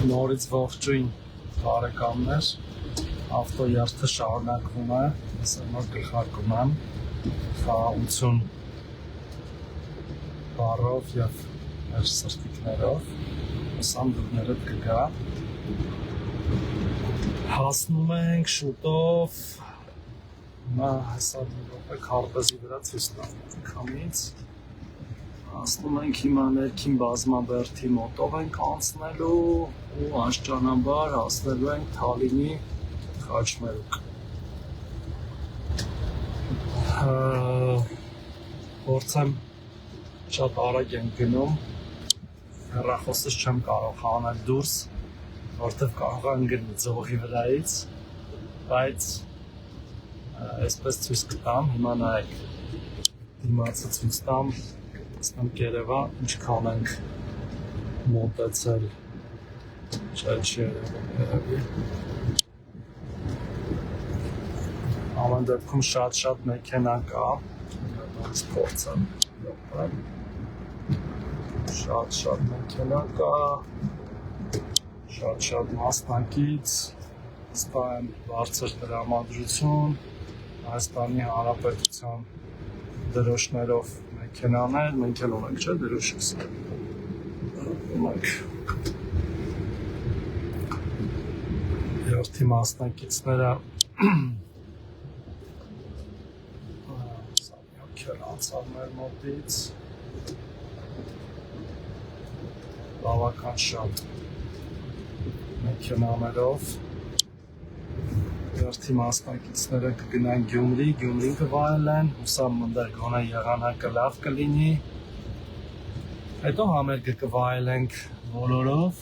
Նորից ողջույն բարեկամներ, ավտոերթը շարունակվում է, ես նոր գլխարկում եմ, խաղաղություն բառով և մեր սրտիկներով, հուսամ դուքներդ կգա, հասնում ենք շուտով, հեսա դուք քարտեզի վրա ցույց տամ քամից, հասնում ենք հիմա ներքին բազմաբերդի մոտով ենք անցնելու ու անճանաբար հասնելու ենք Թալինի Խաչմերուկ։ Փորձեմ շատ արագ ենք գնում, հեռախոսս չեմ կարող հանել դուրս, որտեղ կարող եմ ընկնել ձողի վրայից, բայց այսպես ցույց կտամ, հիմա նայեք, դիմացը ցույց տամ, ասենք Երևան ինչքան ենք մոտեցել, չի երևի, ամեն դեպքում շատ մեքենա կա, փորձեմ, շատ մեքենա կա, շատ մասնակից, ստան բարձր տրամադրություն, Հայաստանի Հանրապետության դրոշներով մեքենաներ, մենք էլ ունենք, չէ, դրոշից, ունենք, երթի մասնակիցները անցավ մեր մոտից, բավական շատ մեքենաներով, երթի մասնակիցները կգնան Գյումրին կվայելեն, հուսամ մնդեր գոնե եղանակը լավ կլինի, հետո համերգը կվայելենք բոլորով,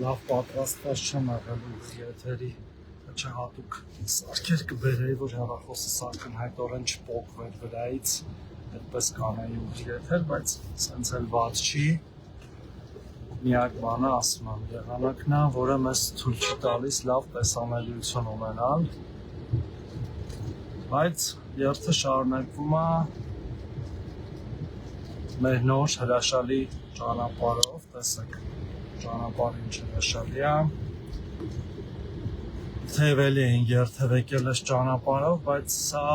լավ պատրաստված չեմ եղել ուղիղ եթերի, չէ հատուկ սարքեր կբերեի, որ հեռախոսս ակնհայտորեն չպոկվեր վրայից, այդպես կանեի ուղիղ եթեր, բայց սենց էլ վատ չի, միակ բանը ասում եմ, եղանակն է, որը մեզ թույլ չի տալիս լավ տեսանելիություն ունենալ, բայց երթը շարունակվում է մեր նոր հրաշալի ճանապարհով, տեսեք ճանապարհը ինչ հրաշալի է, թեւելի են երթևեկել այս ճանապարհով, բայց սա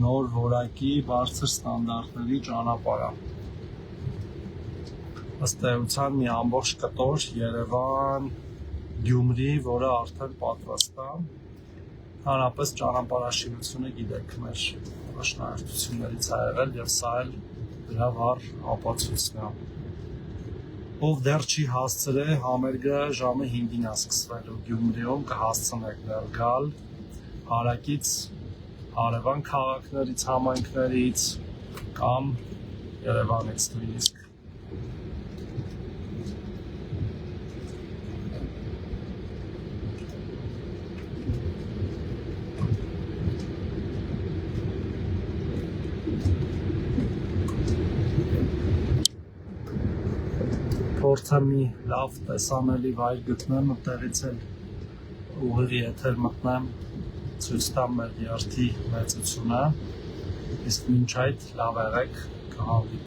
նոր որակի բարձր ստանդարտների ճանապարհ է, ըստ էության մի ամբողջ կտոր Երևան, Գյումրի, որը արդեն պատրաստ է, հանրապես ճանապարհաշինությունը գիտեք մեր առաջնահերթություններից է եղել և սա էլ դրա վառ ապացույցն է։ Ով դեռ չի հասցրել, համերգը ժամը 5-ին է սկսվելու Գյումրիում, կհասցնեք դեռ գալ հարակից հարևան քաղաքներից, համայնքներից կամ Երևանից նույնիսկ։ Փորձեմ մի լավ տեսանելի վայր գտնեմ, տեղից էլ ուղիղ եթեր մտնեմ, ցույց տամ մեր երթի մեծությունը, իսկ մինչ այդ լավ եղեք, կհանդիպենք։